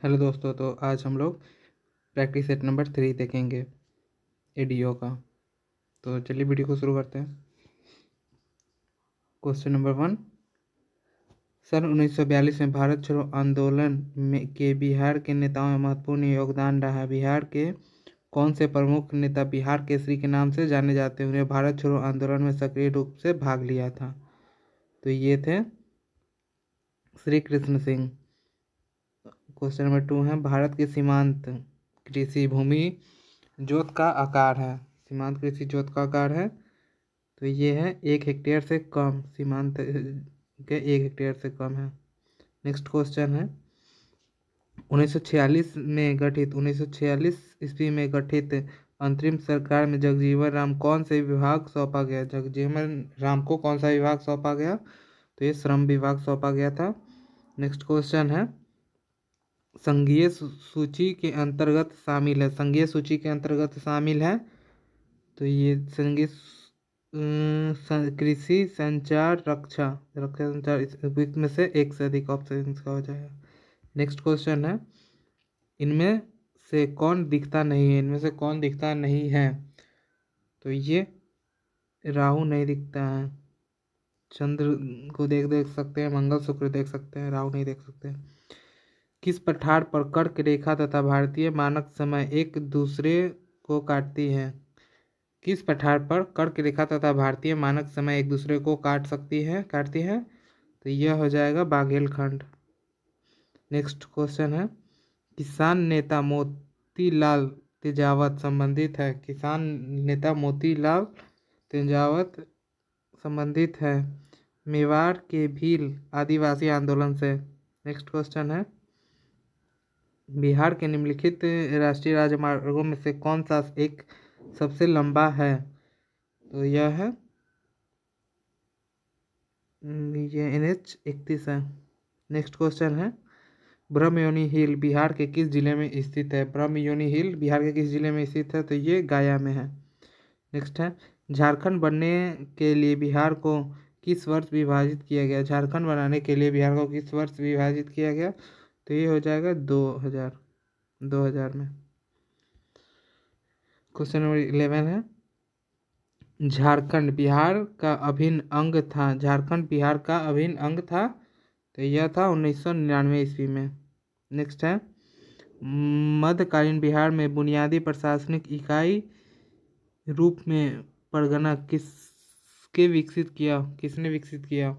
Hello दोस्तों, तो आज हम लोग प्रैक्टिस सेट नंबर 3 देखेंगे एडीओ का। तो चलिए वीडियो को शुरू करते हैं। Question number 1। सन 1942 में भारत छोड़ो आंदोलन के बिहार के नेताओं में महत्वपूर्ण योगदान रहा। बिहार के कौन से प्रमुख नेता बिहार केसरी के नाम से जाने जाते हैं? उन्हें भारत छोड़ो आंदोलन में सक्रिय रूप से भाग लिया था। तो ये थे श्री कृष्ण सिंह। क्वेश्चन नंबर 2 है, भारत के सीमांत कृषि भूमि जोत का आकार है। सीमांत कृषि जोत का आकार है तो ये है 1 हेक्टेयर से कम। सीमांत के 1 हेक्टेयर से कम है। नेक्स्ट क्वेश्चन है, 1946 ईस्वी में गठित अंतरिम सरकार में जगजीवन राम कौन से विभाग सौंपा गया? जगजीवन राम को कौन सा विभाग सौंपा गया? तो ये श्रम विभाग सौंपा गया था। नेक्स्ट क्वेश्चन है, संघीय सूची के अंतर्गत शामिल है। संघीय सूची के अंतर्गत शामिल है तो ये संघीय कृषि संचार रक्षा संचार में से एक से अधिक ऑप्शन का हो जाएगा। नेक्स्ट क्वेश्चन है, इनमें से कौन दिखता नहीं है? इनमें से कौन दिखता नहीं है? तो ये राहु नहीं दिखता है। चंद्र को देख सकते हैं, मंगल शुक्र देख सकते हैं, राहु नहीं देख सकते। किस पठार पर कर्क रेखा तथा भारतीय मानक समय एक दूसरे को काटती है? किस पठार पर कर्क रेखा तथा भारतीय मानक समय एक दूसरे को काटती है? तो यह हो जाएगा बाघेलखंड। नेक्स्ट क्वेश्चन है, किसान नेता मोतीलाल तेजावत संबंधित है। किसान नेता मोतीलाल तेजावत संबंधित है मेवाड़ के भील आदिवासी आंदोलन से। नेक्स्ट क्वेश्चन है, बिहार के निम्नलिखित राष्ट्रीय राजमार्गों में से कौन सा एक सबसे लंबा है? तो यह है ये NH-31 है। नेक्स्ट क्वेश्चन है, ब्रह्मयोनी हिल बिहार के किस जिले में स्थित है? ब्रह्मयोनी हिल बिहार के किस जिले में स्थित है? तो ये गया में है। नेक्स्ट है, झारखंड बनने के लिए बिहार को किस वर्ष विभाजित किया गया? झारखंड बनाने के लिए बिहार को किस वर्ष विभाजित किया गया? तो ये हो जाएगा 2000 में। क्वेश्चन नंबर 11 है, झारखंड बिहार का अभिन्न अंग था। झारखंड बिहार का अभिन्न अंग था तो यह था 1999 ईस्वी में। नेक्स्ट है, मध्यकालीन बिहार में बुनियादी प्रशासनिक इकाई रूप में परगना किसने विकसित किया?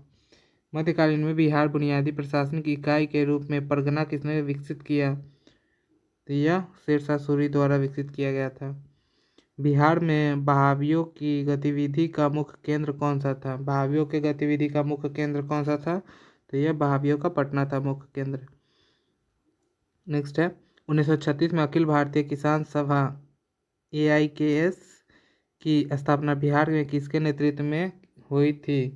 मध्यकालीन में बिहार बुनियादी प्रशासनिक इकाई के रूप में परगना किसने विकसित किया? तो यह शेरशाह सूरी द्वारा विकसित किया गया था। बिहार में बहावियों की गतिविधि का मुख्य केंद्र कौन सा था? बहावियों की गतिविधि का मुख्य केंद्र कौन सा था? तो यह बहावियों का पटना था मुख्य केंद्र। नेक्स्ट है, 1936 में अखिल भारतीय किसान सभा AIKS की स्थापना बिहार में किसके नेतृत्व में हुई थी?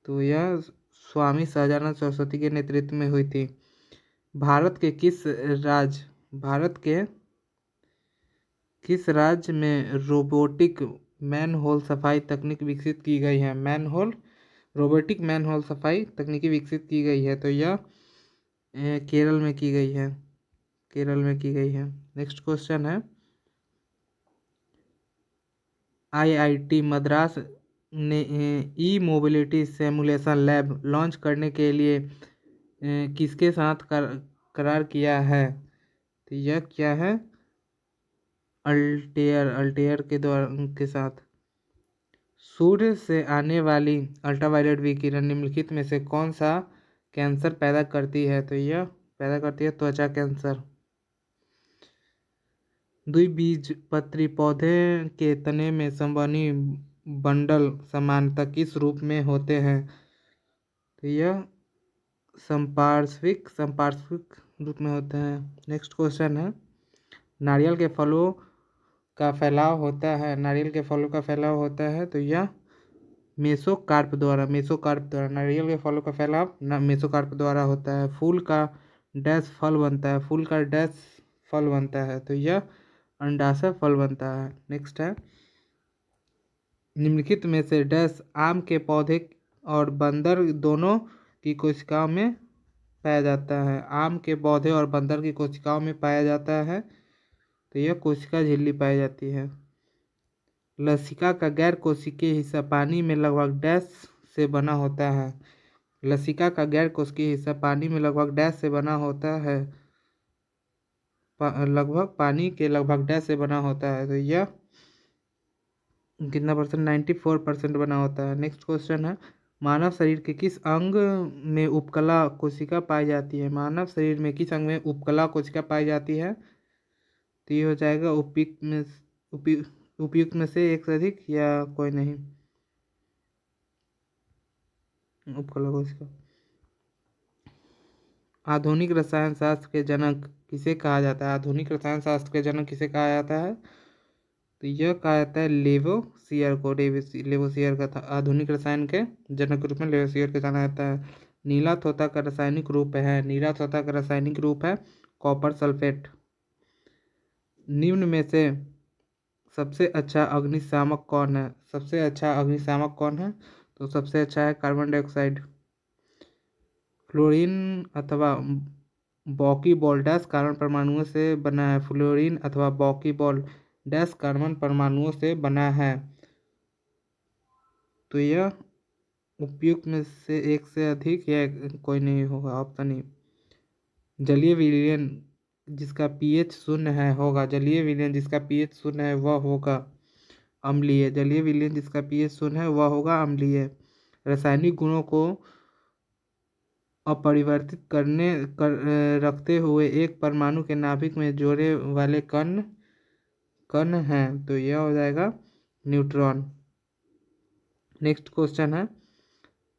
तो यह स्वामी सहजानंद सरस्वती के नेतृत्व में हुई थी। भारत के किस राज्य में रोबोटिक मैनहोल सफाई तकनीक विकसित की गई है? रोबोटिक मैनहोल सफाई तकनीकी विकसित की गई है तो यह केरल में की गई है। नेक्स्ट क्वेश्चन है, IIT मद्रास ने ई-मोबिलिटी सिमुलेशन लैब लॉन्च करने के लिए किसके साथ करार किया है? तो यह क्या है? अल्टेयर के साथ। सूर्य से आने वाली अल्ट्रावायलेट विकिरण निम्नलिखित में से कौन सा कैंसर पैदा करती है? तो यह पैदा करती है त्वचा कैंसर। द्विबीजपत्री पौधे के तने में संवहनी बंडल सामान्यतः किस रूप में होते हैं? तो यह संपार्श्विक रूप में होते हैं। नेक्स्ट क्वेश्चन है, नारियल के फलों का फैलाव होता है तो यह मेसोकार्प द्वारा नारियल के फलों का फैलाव मेसोकार्प द्वारा होता है। फूल का डैश फल बनता है तो यह अंडाशय फल बनता है। नेक्स्ट है, निम्नलिखित में से डैश आम के पौधे और बंदर दोनों की कोशिकाओं में पाया जाता है? आम के पौधे और बंदर की कोशिकाओं में पाया जाता है। तो यह कोशिका झिल्ली पाई जाती है। लसिका का गैर कोशिकीय हिस्सा पानी में लगभग डैश से बना होता है। लसिका का गैर कोशिकीय हिस्सा पानी में लगभग डैश से बना होता है। लगभग पानी के लगभग डैश से बना होता है। तो यह कितना परसेंट? 94% बना होता है। नेक्स्ट क्वेश्चन है, मानव शरीर के किस अंग में उपकला कोशिका पाई जाती है? मानव शरीर में किस अंग में उपकला कोशिका पाई जाती है? तो ये हो जाएगा उपयुक्त में से एक से अधिक या कोई नहीं। उपकला कोशिका। आधुनिक रसायन शास्त्र के जनक किसे कहा जाता है? आधुनिक रसायन शास्त्र के जनक किसे कहा जाता है? तो यह कहा जाता है लेवोसियर को। लेवोसियर का था आधुनिक रसायन के जनक के रूप में लेवोसियर को जाना जाता है। नीला तोता का रासायनिक रूप है, नीला तोता का रासायनिक रूप है कॉपर सल्फेट। निम्न में से सबसे अच्छा अग्निशामक कौन है? सबसे अच्छा अग्निशामक कौन है? तो सबसे अच्छा है कार्बन डाइऑक्साइड। फ्लोरीन अथवा बॉकीबॉल डैश कार्बन परमाणुओं से बना है। फ्लोरीन अथवा बॉकीबॉल डैश कार्बन परमाणुओं से बना है। तो यह उपयुक्त में से एक से अधिक या कोई नहीं होगा, ऑप्शन ही। जलीय विलयन जिसका पीएच शून्य है होगा, जलीय विलयन जिसका पीएच शून्य है वह होगा अम्लीय। जलीय विलयन जिसका पीएच शून्य है वह होगा अम्लीय। रासायनिक गुणों को अपरिवर्तित रखते हुए एक परमाणु के नाभिक में जोड़े वाले कण हैं। तो यह हो जाएगा न्यूट्रॉन। नेक्स्ट क्वेश्चन है,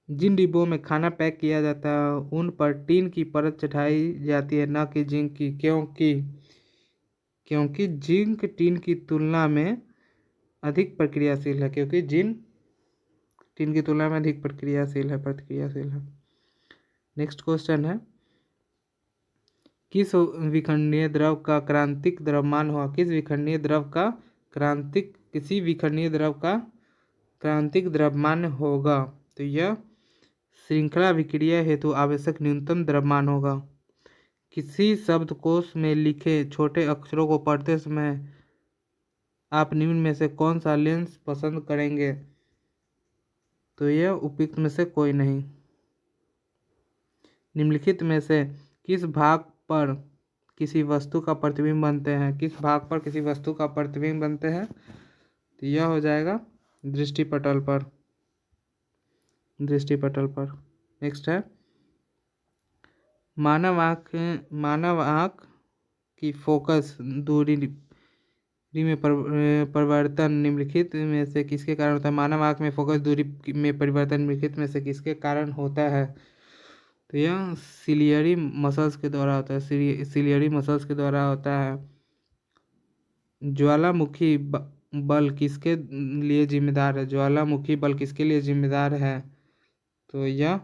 जिन डिब्बों में खाना पैक किया जाता है उन पर टीन की परत चढ़ाई जाती है, न कि जिंक की। क्योंकि जिंक टीन की तुलना में अधिक प्रतिक्रियाशील है। क्योंकि जिंक टीन की तुलना में अधिक प्रतिक्रियाशील है। नेक्स्ट क्वेश्चन है, किस विखंडनीय द्रव का क्रांतिक द्रव्यमान होगा? किसी विखंडनीय द्रव का क्रांतिक द्रव्यमान होगा? तो यह श्रृंखला विक्रिया हेतु आवश्यक न्यूनतम द्रव्यमान होगा। किसी शब्दकोश में लिखे छोटे अक्षरों को पढ़ते समय आप निम्न में से कौन सा लेंस पसंद करेंगे? तो यह उपयुक्त में से कोई नहीं। निम्नलिखित में से किस भाग पर किसी वस्तु का प्रतिबिंब बनते हैं? किस भाग पर किसी वस्तु का प्रतिबिंब बनते हैं? तो यह हो जाएगा दृष्टिपटल पर। नेक्स्ट है, मानव आँख की फोकस दूरी में परिवर्तन निम्नलिखित में से किसके कारण होता है? मानव आँख में फोकस दूरी में परिवर्तन निम्नलिखित में से किसके कारण होता है? तो यह सिलियरी मसल्स के द्वारा होता है। ज्वालामुखी बल किसके लिए जिम्मेदार है? तो यह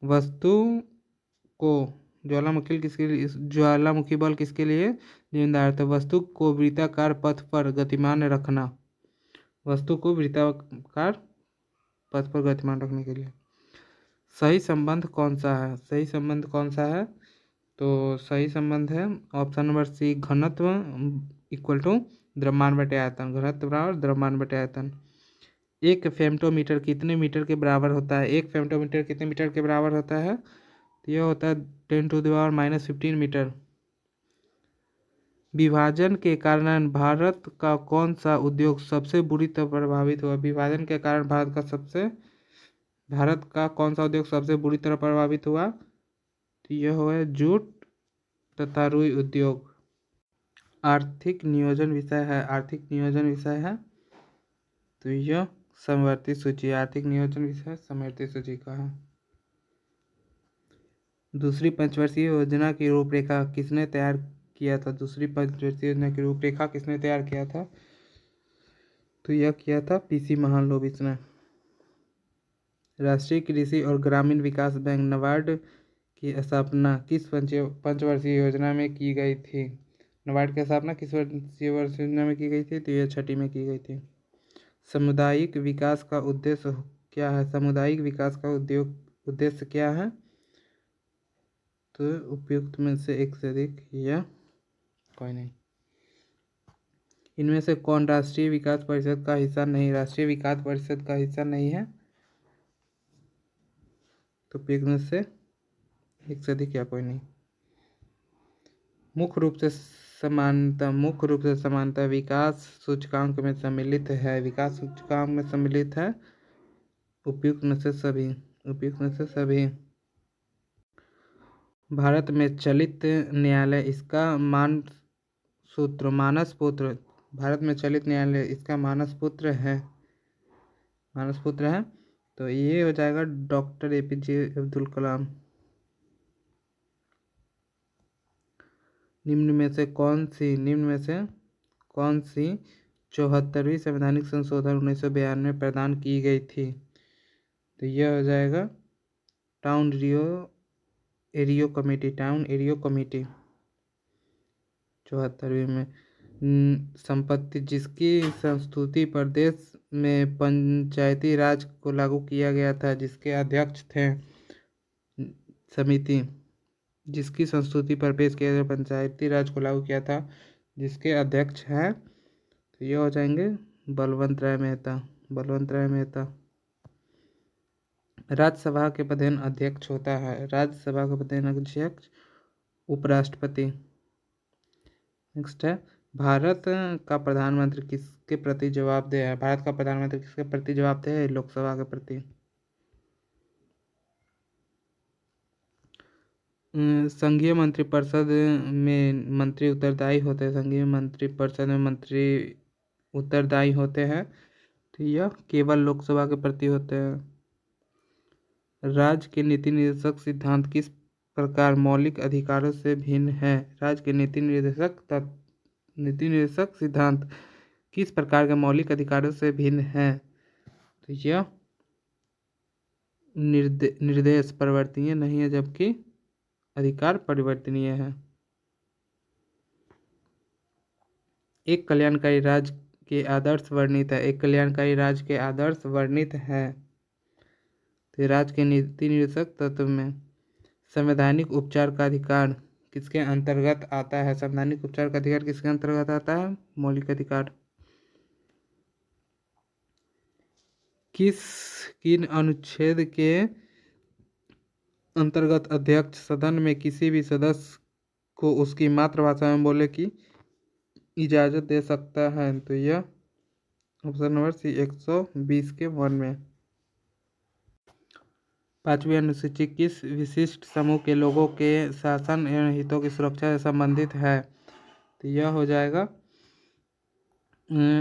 वस्तु को ज्वालामुखी बल किसके लिए जिम्मेदार है? तो वस्तु को वृत्ताकार पथ पर गतिमान रखने के लिए। सही संबंध कौन सा है? तो सही संबंध है ऑप्शन नंबर सी, घनत्व इक्वल टू द्रव्यमान बटे आयतन। घनत्व बराबर द्रव्यमान बटे आयतन। एक फेम्टोमीटर कितने मीटर के बराबर होता है? कितने मीटर के बराबर होता है? तो यह होता है 10⁻⁻15 मीटर। विभाजन के कारण भारत का कौन सा उद्योग सबसे बुरी तरह प्रभावित हुआ? विभाजन के कारण भारत का कौन सा उद्योग सबसे बुरी तरह प्रभावित हुआ? तो यह है जूट तथा रुई उद्योग। आर्थिक नियोजन विषय है। तो यह समवर्ती सूची, आर्थिक नियोजन विषय समवर्ती सूची का है। दूसरी पंचवर्षीय योजना की रूपरेखा किसने तैयार किया था? तो यह किया था पीसी महालनोबिस ने। राष्ट्रीय कृषि और ग्रामीण विकास बैंक नाबार्ड की स्थापना किस पंचवर्षीय योजना में की गई थी? नाबार्ड की स्थापना किस योजना में की गई थी? तो यह 6ठी में की गई थी। सामुदायिक विकास का उद्देश्य क्या है? उद्देश्य क्या है? तो उपयुक्त में से एक से अधिक या कोई नहीं। इनमें से कौन राष्ट्रीय विकास परिषद का हिस्सा नहीं, राष्ट्रीय विकास परिषद का हिस्सा नहीं है, तो उपयुक्त में से एक से अधिक या कोई नहीं। मुख्य रूप से समानता विकास सूचकांक में सम्मिलित है, विकास सूचकांक में सम्मिलित है, उपयुक्त में से सभी, उपयुक्त में से सभी। भारत में चलित न्यायालय इसका मानस पुत्र, भारत में चलित न्यायालय इसका मानस पुत्र है, तो ये हो जाएगा डॉक्टर APJ अब्दुल कलाम। निम्न में से कौन सी 74वीं संवैधानिक संशोधन 1992 में प्रदान की गई थी, तो यह हो जाएगा टाउन एरियो कमेटी 74वीं में। संपत्ति जिसकी संस्तुति प्रदेश में पंचायती राज को लागू किया गया था, जिसके अध्यक्ष थे समिति, जिसकी संस्तुति पर पेश किया गया पंचायती राज को लागू किया था, जिसके अध्यक्ष हैं, तो ये हो जाएंगे बलवंत राय मेहता। राज्यसभा के प्रधान अध्यक्ष होता है, राज्यसभा का प्रधान अध्यक्ष उपराष्ट्रपति। नेक्स्ट है भारत का प्रधानमंत्री किसके प्रति जवाबदेह है, भारत का प्रधानमंत्री किसके प्रति जवाबदेह है, लोकसभा के प्रति। संघीय मंत्रिपरिषद में मंत्री उत्तरदायी होते हैं, संघीय मंत्रिपरिषद में मंत्री उत्तरदायी होते हैं, तो यह केवल लोकसभा के प्रति होते हैं। राज्य के नीति निर्देशक सिद्धांत किस प्रकार मौलिक अधिकारों से भिन्न है, राज्य के नीति निर्देशक सिद्धांत किस प्रकार के मौलिक अधिकारों से भिन्न है, तो यह निर्देश परिवर्तनीय नहीं है, जबकि अधिकार परिवर्तनीय है। एक कल्याणकारी राज्य के आदर्श वर्णित है, एक कल्याणकारी राज्य के आदर्श वर्णित है, तो राज्य के नीति निर्देशक तत्व में संवैधानिक उपचार का अधिकार किसके अंतर्गत आता है, संवैधानिक उपचार का अधिकार किसके अंतर्गत आता है, मौलिक अधिकार। किन अनुच्छेद के अंतर्गत अध्यक्ष सदन में किसी भी सदस्य को उसकी मातृभाषा में बोलने की इजाजत दे सकता है, तो यह ऑप्शन नंबर सी 120 के 1 में। 5वीं अनुसूची किस विशिष्ट समूह के लोगों के शासन एवं हितों की सुरक्षा से संबंधित है, तो यह हो जाएगा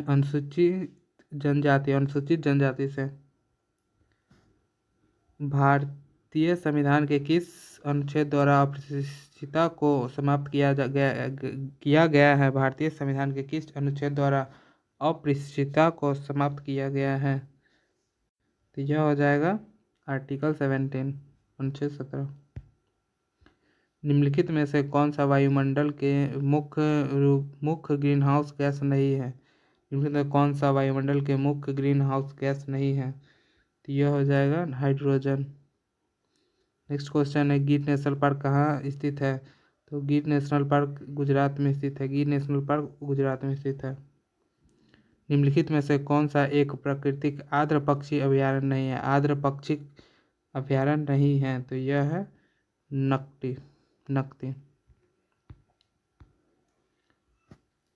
अनुसूचित जनजाति से। भारतीय संविधान के किस अनुच्छेद द्वारा अस्पृश्यता को समाप्त किया गया है, भारतीय संविधान के किस अनुच्छेद द्वारा अस्पृश्यता को समाप्त किया गया है, तो यह हो जाएगा आर्टिकल 17 अनुच्छेद 17। निम्नलिखित में से कौन सा वायुमंडल के मुख्य ग्रीन हाउस गैस नहीं है, निम्नलिखित में कौन सा वायुमंडल के मुख्य ग्रीन हाउस गैस नहीं है, तो यह हो जाएगा हाइड्रोजन। नेक्स्ट क्वेश्चन है गिर नेशनल पार्क कहाँ स्थित है, तो गिर नेशनल पार्क गुजरात में स्थित है। निम्नलिखित में से कौन सा एक प्राकृतिक आर्द्र पक्षी अभयारण्य नहीं है, आर्द्र पक्षी अभयारण्य नहीं है, तो यह है नकटी।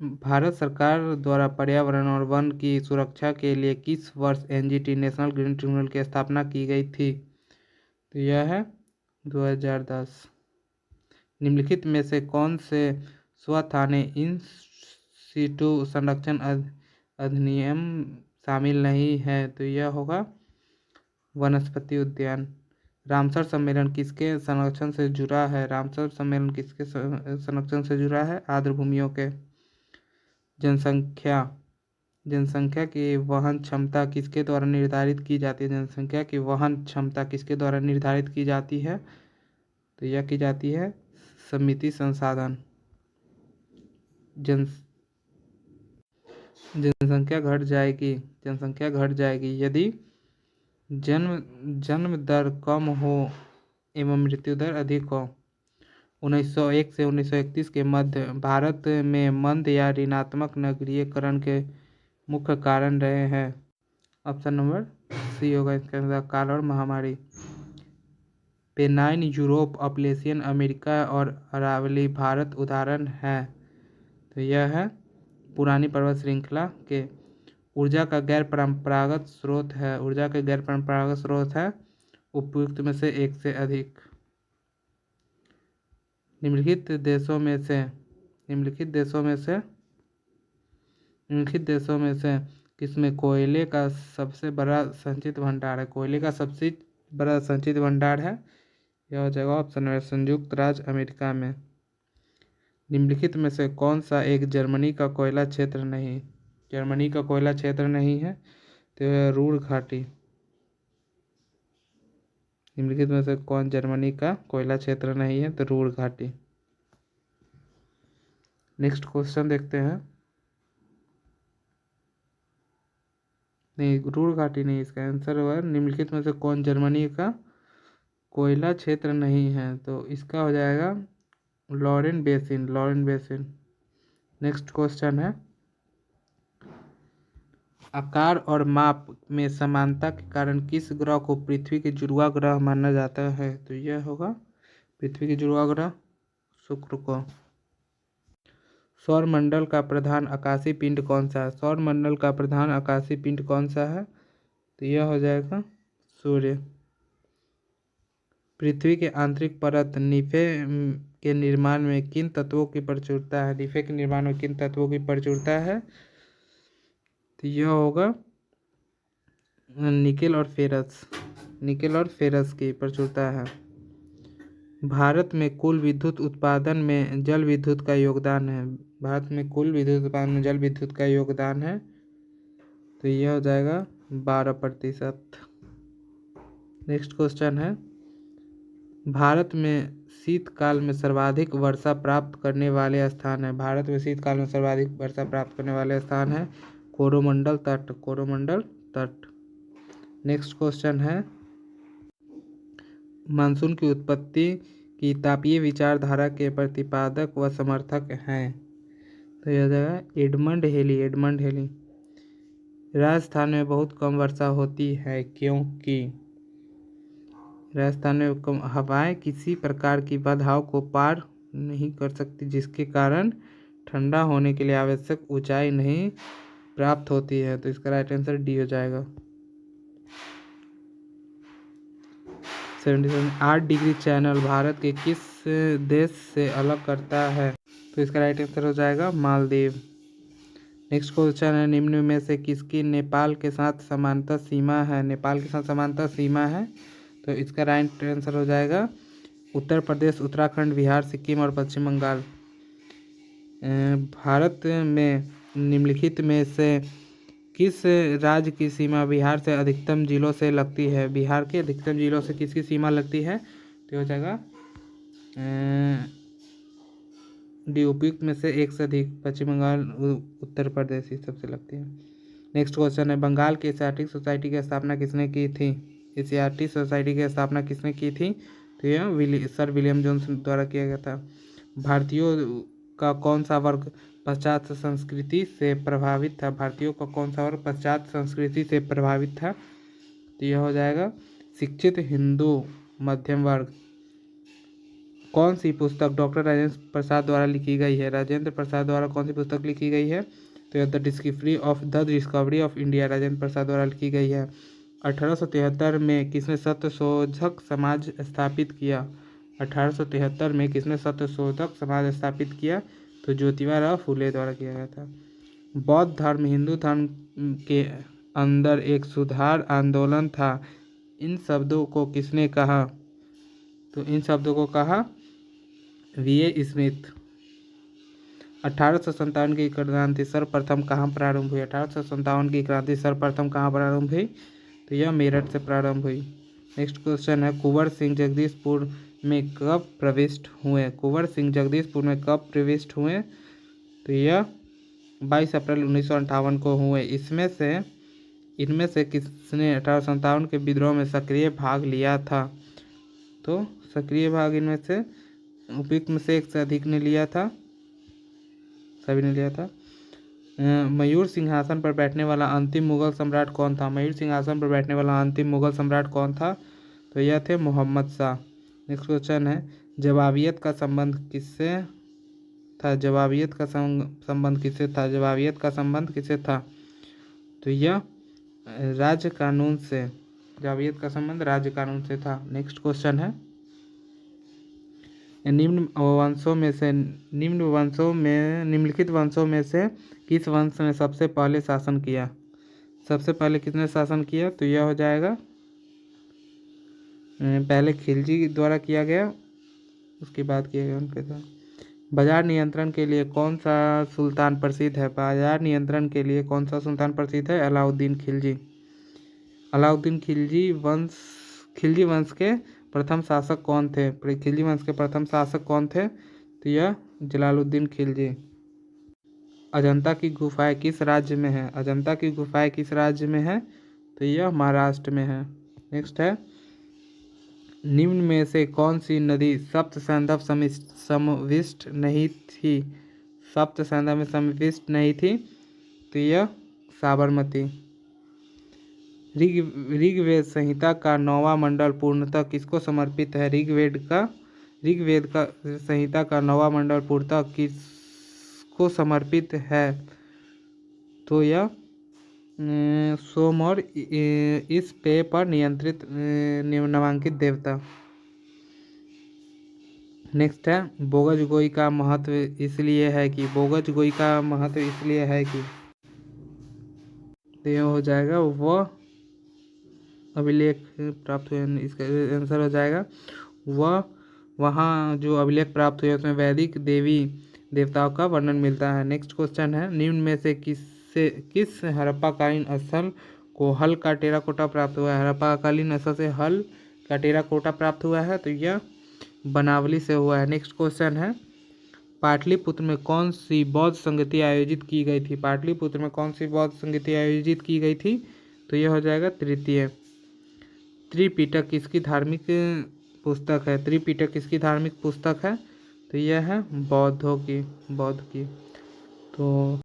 भारत सरकार द्वारा पर्यावरण और वन की सुरक्षा के लिए किस वर्ष NGT नेशनल ग्रीन ट्रिब्यूनल की स्थापना की गई थी, तो यह है 2010। निम्नलिखित में से कौन से स्वथाने इन सीटू संरक्षण अधिनियम शामिल नहीं है, तो यह होगा वनस्पति उद्यान। रामसर सम्मेलन किसके संरक्षण से जुड़ा है, रामसर सम्मेलन किसके संरक्षण से जुड़ा है, आर्द्र भूमियों के। जनसंख्या की वहन क्षमता किसके द्वारा निर्धारित की जाती है, जनसंख्या की वहन क्षमता किसके द्वारा निर्धारित की जाती है, तो यह की जाती है समिति संसाधन। जनसंख्या घट जाएगी यदि जन्म दर कम हो एवं मृत्यु दर अधिक हो, 1901 से 1931 के मध्य भारत में मंद या ऋणात्मक नगरीकरण के मुख्य कारण रहे हैं? ऑप्शन नंबर सी होगा इसका आंसर, काल और महामारी। पेनाइन यूरोप, अपलेशियन अमेरिका और अरावली भारत उदाहरण हैं। तो यह है पुरानी पर्वत श्रृंखला के। ऊर्जा का गैर परंपरागत स्रोत है, ऊर्जा के गैर परंपरागत स्रोत है उपयुक्त में से एक से अधिक। निम्नलिखित देशों में से किसमें कोयले का सबसे बड़ा संचित भंडार है? कोयले का सबसे बड़ा संचित भंडार है, यह हो जाएगा ऑप्शन है संयुक्त राज्य अमेरिका में। निम्नलिखित में से कौन सा एक जर्मनी का कोयला क्षेत्र नहीं है? तो यह रूर घाटी। निम्नलिखित में से कौन जर्मनी का कोयला क्षेत्र नहीं है? तो रूर घाटी। नेक्स्ट क्वेश्चन देखते हैं। नहीं, रूर घाटी नहीं, इसका आंसर होगा निम्नलिखित में से कौन जर्मनी का कोयला क्षेत्र नहीं है? तो इसका हो जाएगा लॉरेन बेसिन। नेक्स्ट क्वेश्चन है, आकार और माप में समानता के कारण किस ग्रह को पृथ्वी के जुड़वा ग्रह माना जाता है? तो यह होगा पृथ्वी के जुड़वा ग्रह शुक्र को। सौरमंडल का प्रधान आकाशीय पिंड कौन सा है? तो यह हो जाएगा सूर्य। पृथ्वी के आंतरिक परत निफे के निर्माण में किन तत्वों की प्रचुरता है? तो यह होगा निकेल और फेरस की प्रचुरता है। भारत में कुल विद्युत उत्पादन में जल विद्युत का योगदान है। तो यह हो जाएगा 12%। नेक्स्ट क्वेश्चन है, भारत में शीतकाल में सर्वाधिक वर्षा प्राप्त करने वाले स्थान है कोरोमंडल तट। नेक्स्ट क्वेश्चन है, मानसून की उत्पत्ति की तापीय विचारधारा के प्रतिपादक व समर्थक हैं? तो यह जाएगा एडमंड हेली। राजस्थान में बहुत कम वर्षा होती है क्योंकि राजस्थान में कम हवाएं किसी प्रकार की बाधाओं को पार नहीं कर सकती, जिसके कारण ठंडा होने के लिए आवश्यक ऊंचाई नहीं प्राप्त होती है। तो इसका राइट आंसर डी हो जाएगा। 77 8 डिग्री चैनल भारत के किस देश से अलग करता है? तो इसका राइट आंसर हो जाएगा मालदीव। नेक्स्ट क्वेश्चन है, निम्न में से किसकी नेपाल के साथ समांतर सीमा है? तो इसका राइट आंसर हो जाएगा उत्तर प्रदेश, उत्तराखंड, बिहार, सिक्किम और पश्चिम बंगाल। भारत में निम्नलिखित में से किस राज्य की सीमा बिहार से अधिकतम जिलों से लगती है? बिहार के अधिकतम जिलों से किसकी सीमा लगती है? तो हो जाएगा उपयुक्त में से एक से अधिक, पश्चिम बंगाल, उत्तर प्रदेश, ये सबसे लगती है। नेक्स्ट क्वेश्चन है, बंगाल की एशियाटिक सोसाइटी की स्थापना किसने की थी? तो यह सर विलियम जोन्स द्वारा किया गया था। भारतीयों का कौन सा वर्ग पाश्चात्य संस्कृति से प्रभावित था? तो यह हो जाएगा शिक्षित हिंदू मध्यम वर्ग। कौन सी पुस्तक डॉक्टर राजेंद्र प्रसाद द्वारा लिखी गई है? कौन सी पुस्तक लिखी गई है? तो यह the discovery of India Rajendra Prasad द्वारा लिखी गई है। 1873 में किसने सत्यशोधक समाज स्थापित किया? तो ज्योतिबा फुले द्वारा किया गया था। बौद्ध धर्म हिंदू धर्म के अंदर एक सुधार आंदोलन था, इन शब्दों को किसने कहा? तो इन शब्दों को कहा V.A. स्मिथ। 1857 की क्रांति सर्वप्रथम कहाँ प्रारंभ हुई? तो यह मेरठ से प्रारंभ हुई। नेक्स्ट क्वेश्चन है, कुंवर सिंह जगदीशपुर में कब प्रविष्ट हुए? तो यह 22 अप्रैल 1958 को हुए। इनमें से किसने 1857 के विद्रोह में सक्रिय भाग लिया था? तो सक्रिय भाग इनमें से उपयुक्त में से एक से अधिक ने लिया था, सभी ने लिया था। मयूर सिंहासन पर बैठने वाला अंतिम मुगल सम्राट कौन था? मयूर सिंहासन पर बैठने वाला अंतिम मुगल सम्राट कौन था? तो यह थे मोहम्मद शाह। नेक्स्ट क्वेश्चन है, जवाबियत का संबंध किससे था? जवाबियत का संबंध किससे था? जवाबियत का संबंध किससे था? तो यह राज्य कानून से, जवाबियत का संबंध राज्य कानून से था। नेक्स्ट क्वेश्चन है, निम्नलिखित वंशों में से किस वंश ने सबसे पहले शासन किया? सबसे पहले किसने शासन किया? तो यह हो जाएगा, पहले खिलजी द्वारा किया गया, उसके बाद किया गया उनके द्वारा। बाजार नियंत्रण के लिए कौन सा सुल्तान प्रसिद्ध है? बाजार नियंत्रण के लिए कौन सा सुल्तान प्रसिद्ध है? अलाउद्दीन खिलजी। अलाउद्दीन खिलजी वंश के प्रथम शासक कौन थे? खिलजी वंश के प्रथम शासक कौन थे? तो यह जलालुद्दीन खिलजी। अजंता की गुफाएं किस राज्य में है? अजंता की गुफाएं किस राज्य में है? तो यह महाराष्ट्र में है। नेक्स्ट है, निम्न में से कौन सी नदी सप्त सैंधव समविष्ट नहीं थी? सप्त सैंधव में समविष्ट नहीं थी, तो यह साबरमती। ऋग्वेद संहिता का 9वां मंडल पूर्णतः किसको समर्पित है? ऋग्वेद का संहिता का 9वां मंडल पूर्णतः किसको समर्पित है? तो यह सोम और इस पेय पर नियंत्रित नामांकित देवता। नेक्स्ट है, बोगज गोई का महत्व इसलिए है कि, बोगज गोई का महत्व इसलिए है कि, तो यह हो जाएगा वह अभिलेख प्राप्त हुए, इसका आंसर हो जाएगा वह वहाँ जो अभिलेख प्राप्त हुए उसमें वैदिक देवी देवताओं का वर्णन मिलता है। नेक्स्ट क्वेश्चन है, निम्न में से किस हड़प्पाकालीन स्थल को हल का टेराकोटा प्राप्त हुआ है? हड़प्पाकालीन स्थल से हल का टेराकोटा प्राप्त हुआ है, तो यह बनावली से हुआ है। नेक्स्ट क्वेश्चन है, पाटलिपुत्र में कौन सी बौद्ध संगति आयोजित की गई थी? पाटलिपुत्र में कौन सी बौद्ध संगति आयोजित की गई थी? तो यह हो जाएगा तृतीय। त्रिपिटक किसकी धार्मिक पुस्तक है? त्रिपिटक किसकी धार्मिक पुस्तक है? तो यह है बौद्ध की। तो